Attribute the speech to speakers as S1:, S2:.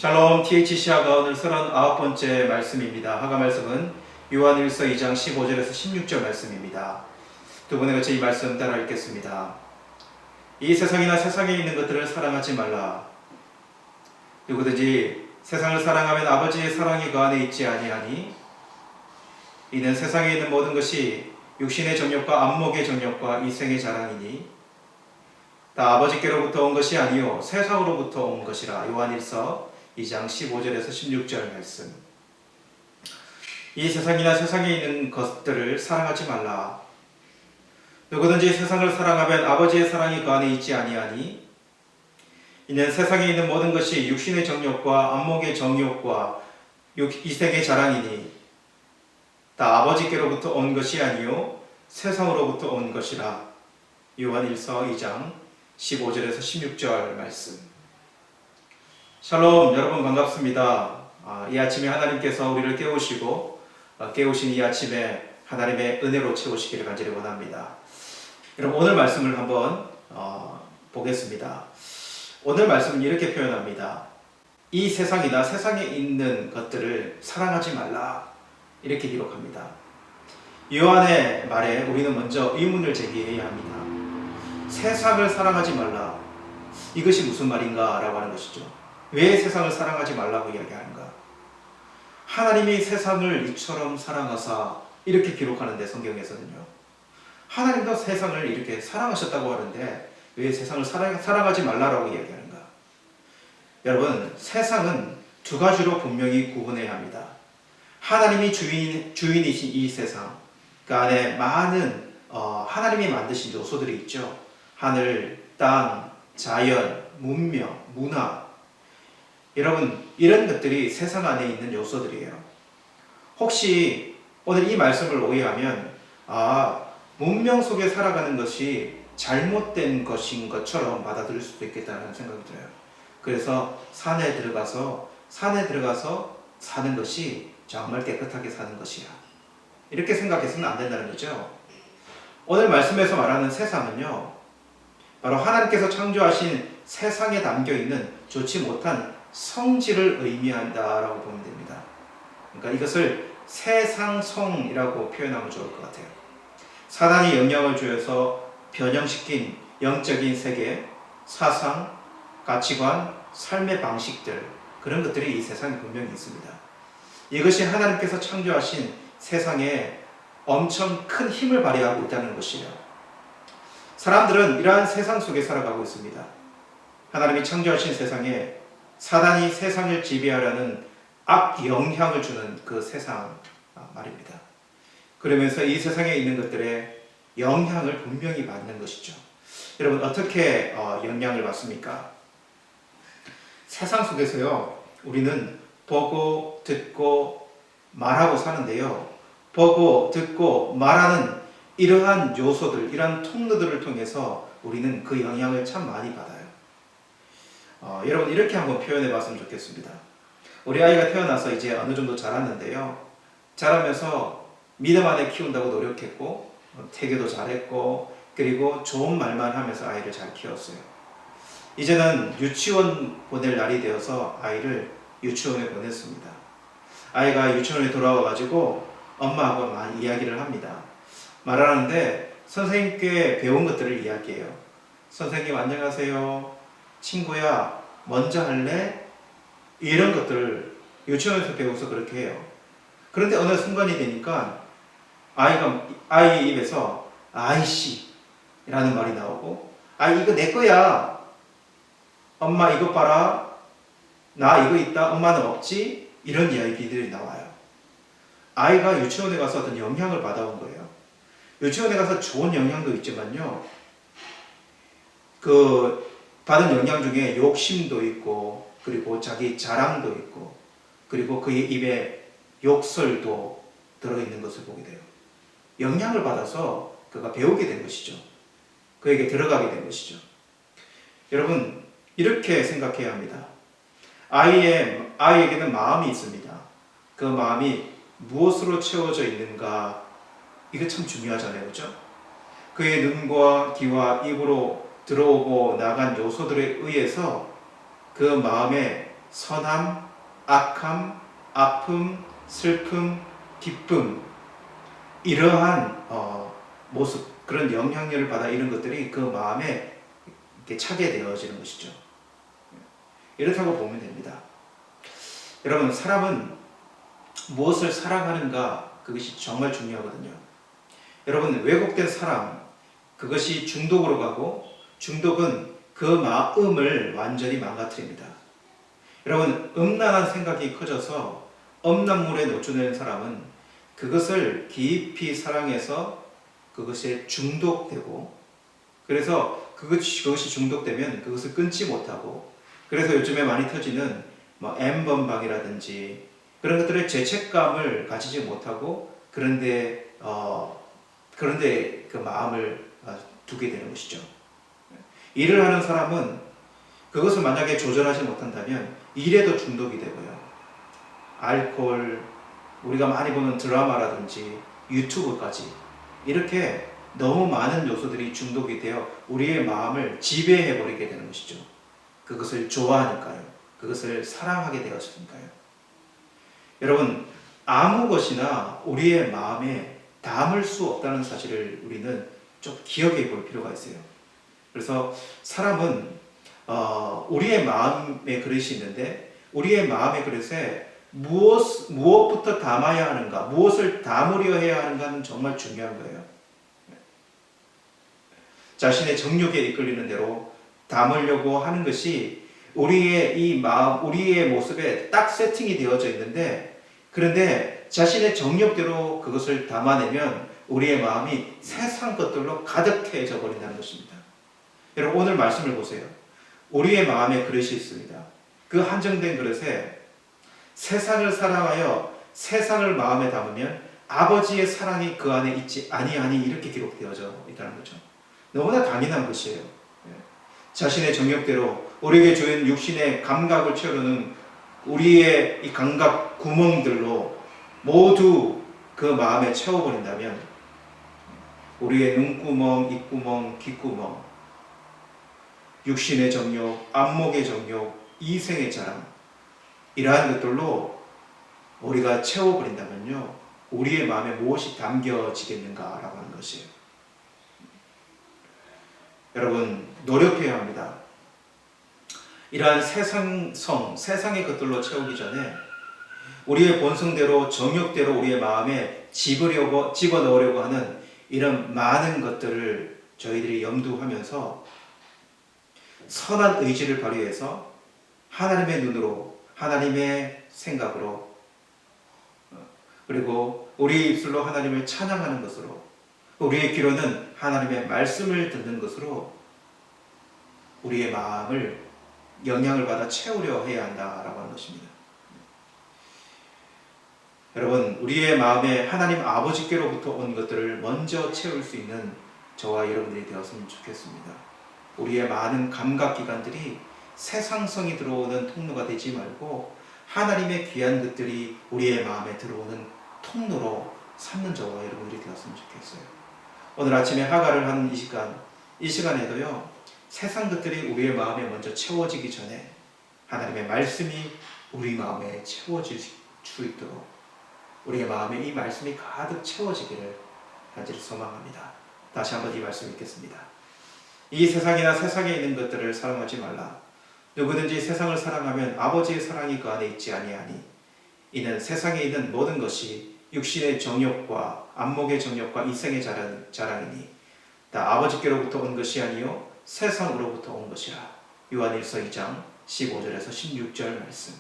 S1: 샬롬 THC아가 오늘 39번째 말씀입니다. 하가 말씀은 요한일서 2장 15절에서 16절 말씀입니다. 두 번에 걸쳐 이 말씀 따라 읽겠습니다. 이 세상이나 세상에 있는 것들을 사랑하지 말라. 누구든지 세상을 사랑하면 아버지의 사랑이 그 안에 있지 아니하니 이는 세상에 있는 모든 것이 육신의 정욕과 안목의 정욕과 이생의 자랑이니 다 아버지께로부터 온 것이 아니요 세상으로부터 온 것이라. 요한일서 2장 15절에서 16절 말씀. 이 세상이나 세상에 있는 것들을 사랑하지 말라. 누구든지 세상을 사랑하면 아버지의 사랑이 그 안에 있지 아니하니 이는 세상에 있는 모든 것이 육신의 정욕과 안목의 정욕과 이생의 자랑이니 다 아버지께로부터 온 것이 아니요 세상으로부터 온 것이라. 요한일서 2장 15절에서 16절 말씀. 샬롬, 여러분 반갑습니다. 이 아침에 하나님께서 우리를 깨우시고 깨우신 이 아침에 하나님의 은혜로 채우시기를 간절히 원합니다. 여러분 오늘 말씀을 한번 보겠습니다. 오늘 말씀은 이렇게 표현합니다. 이 세상이나 세상에 있는 것들을 사랑하지 말라, 이렇게 기록합니다. 요한의 말에 우리는 먼저 의문을 제기해야 합니다. 세상을 사랑하지 말라, 이것이 무슨 말인가 라고 하는 것이죠. 왜 세상을 사랑하지 말라고 이야기하는가? 하나님이 세상을 이처럼 사랑하사, 이렇게 기록하는데 성경에서는요, 하나님도 세상을 이렇게 사랑하셨다고 하는데 왜 세상을 사랑하지 말라고 이야기하는가? 여러분, 세상은 두 가지로 분명히 구분해야 합니다. 하나님이 주인이신 이 세상, 그 안에 많은 하나님이 만드신 요소들이 있죠. 하늘, 땅, 자연, 문명, 문화. 여러분, 이런 것들이 세상 안에 있는 요소들이에요. 혹시 오늘 이 말씀을 오해하면 문명 속에 살아가는 것이 잘못된 것인 것처럼 받아들일 수도 있겠다는 생각이 들어요. 그래서 산에 들어가서 사는 것이 정말 깨끗하게 사는 것이야, 이렇게 생각해서는 안 된다는 거죠. 오늘 말씀에서 말하는 세상은요, 바로 하나님께서 창조하신 세상에 담겨있는 좋지 못한 성질을 의미한다라고 보면 됩니다. 그러니까 이것을 세상성이라고 표현하면 좋을 것 같아요. 사단이 영향을 주어서 변형시킨 영적인 세계, 사상, 가치관, 삶의 방식들, 그런 것들이 이 세상에 분명히 있습니다. 이것이 하나님께서 창조하신 세상에 엄청 큰 힘을 발휘하고 있다는 것이에요. 사람들은 이러한 세상 속에 살아가고 있습니다. 하나님이 창조하신 세상에 사단이 세상을 지배하려는 악 영향을 주는 그 세상 말입니다. 그러면서 이 세상에 있는 것들의 영향을 분명히 받는 것이죠. 여러분, 어떻게 영향을 받습니까? 세상 속에서요, 우리는 보고 듣고 말하고 사는데요, 보고 듣고 말하는 이러한 요소들, 이러한 통로들을 통해서 우리는 그 영향을 참 많이 받아요. 여러분, 이렇게 한번 표현해 봤으면 좋겠습니다. 우리 아이가 태어나서 이제 어느 정도 자랐는데요, 자라면서 믿음 안에 키운다고 노력했고, 태교도 잘했고, 그리고 좋은 말만 하면서 아이를 잘 키웠어요. 이제는 유치원 보낼 날이 되어서 아이를 유치원에 보냈습니다. 아이가 유치원에 돌아와가지고 엄마하고 많이 이야기를 합니다. 말하는데 선생님께 배운 것들을 이야기해요. 선생님 안녕하세요, 친구야 먼저 할래? 이런 것들을 유치원에서 배워서 그렇게 해요. 그런데 어느 순간이 되니까 아이 입에서 아이씨 라는 말이 나오고, 이거 내 거야, 엄마 이거 봐라, 나 이거 있다, 엄마는 없지, 이런 이야기들이 나와요. 아이가 유치원에 가서 어떤 영향을 받아온 거예요. 유치원에 가서 좋은 영향도 있지만요, 그 받은 영향 중에 욕심도 있고, 그리고 자기 자랑도 있고, 그리고 그의 입에 욕설도 들어있는 것을 보게 돼요. 영향을 받아서 그가 배우게 된 것이죠. 그에게 들어가게 된 것이죠. 여러분, 이렇게 생각해야 합니다. 아이에게는 마음이 있습니다. 그 마음이 무엇으로 채워져 있는가, 이거 참 중요하잖아요, 그렇죠? 그의 눈과 귀와 입으로 들어오고 나간 요소들에 의해서 그 마음에 선함, 악함, 아픔, 슬픔, 기쁨, 이러한 모습, 그런 영향력을 받아 이런 것들이 그 마음에 이렇게 차게 되어지는 것이죠. 이렇다고 보면 됩니다. 여러분, 사람은 무엇을 사랑하는가, 그것이 정말 중요하거든요. 여러분, 왜곡된 사랑, 그것이 중독으로 가고, 중독은 그 마음을 완전히 망가뜨립니다. 여러분, 음란한 생각이 커져서 음란물에 노출되는 사람은 그것을 깊이 사랑해서 그것에 중독되고, 그래서 그것이 중독되면 그것을 끊지 못하고, 그래서 요즘에 많이 터지는 뭐 N번방이라든지 그런 것들의 죄책감을 가지지 못하고, 그런데 그 마음을 두게 되는 것이죠. 일을 하는 사람은 그것을 만약에 조절하지 못한다면 일에도 중독이 되고요. 알코올, 우리가 많이 보는 드라마라든지 유튜브까지 이렇게 너무 많은 요소들이 중독이 되어 우리의 마음을 지배해버리게 되는 것이죠. 그것을 좋아하니까요. 그것을 사랑하게 되었으니까요. 여러분, 아무 것이나 우리의 마음에 담을 수 없다는 사실을 우리는 좀 기억해 볼 필요가 있어요. 그래서 사람은 우리의 마음의 그릇이 있는데, 우리의 마음의 그릇에 무엇부터 담아야 하는가, 무엇을 담으려 해야 하는가는 정말 중요한 거예요. 자신의 정욕에 이끌리는 대로 담으려고 하는 것이 우리의 이 마음, 우리의 모습에 딱 세팅이 되어져 있는데, 그런데 자신의 정욕대로 그것을 담아내면 우리의 마음이 세상 것들로 가득해져 버린다는 것입니다. 여러분, 오늘 말씀을 보세요. 우리의 마음에 그릇이 있습니다. 그 한정된 그릇에 세상을 사랑하여 세상을 마음에 담으면 아버지의 사랑이 그 안에 있지 아니하니, 이렇게 기록되어져 있다는 거죠. 너무나 당연한 것이에요. 자신의 정욕대로 우리에게 주인 육신의 감각을 채우는 우리의 이 감각 구멍들로 모두 그 마음에 채워버린다면 우리의 눈구멍, 입구멍, 귓구멍, 육신의 정욕, 안목의 정욕, 이생의 자랑, 이러한 것들로 우리가 채워버린다면요, 우리의 마음에 무엇이 담겨지겠는가라고 하는 것이에요. 여러분, 노력해야 합니다. 이러한 세상의 것들로 채우기 전에 우리의 본성대로, 정욕대로 우리의 마음에 집어넣으려고 하는 이런 많은 것들을 저희들이 염두하면서 선한 의지를 발휘해서 하나님의 눈으로, 하나님의 생각으로, 그리고 우리의 입술로 하나님을 찬양하는 것으로, 우리의 귀로는 하나님의 말씀을 듣는 것으로 우리의 마음을 영향을 받아 채우려 해야 한다라고 하는 것입니다. 여러분, 우리의 마음에 하나님 아버지께로부터 온 것들을 먼저 채울 수 있는 저와 여러분들이 되었으면 좋겠습니다. 우리의 많은 감각기관들이 세상성이 들어오는 통로가 되지 말고 하나님의 귀한 것들이 우리의 마음에 들어오는 통로로 삼는 저와 여러분들이 되었으면 좋겠어요. 오늘 아침에 하가를 하는 이 시간에도요, 세상 것들이 우리의 마음에 먼저 채워지기 전에 하나님의 말씀이 우리 마음에 채워질 수 있도록 우리의 마음에 이 말씀이 가득 채워지기를 간절히 소망합니다. 다시 한번 이 말씀 읽겠습니다. 이 세상이나 세상에 있는 것들을 사랑하지 말라. 누구든지 세상을 사랑하면 아버지의 사랑이 그 안에 있지 아니하니, 이는 세상에 있는 모든 것이 육신의 정욕과 안목의 정욕과 이생의 자랑이니 다 아버지께로부터 온 것이 아니요 세상으로부터 온 것이라. 요한일서 2장 15절에서 16절 말씀.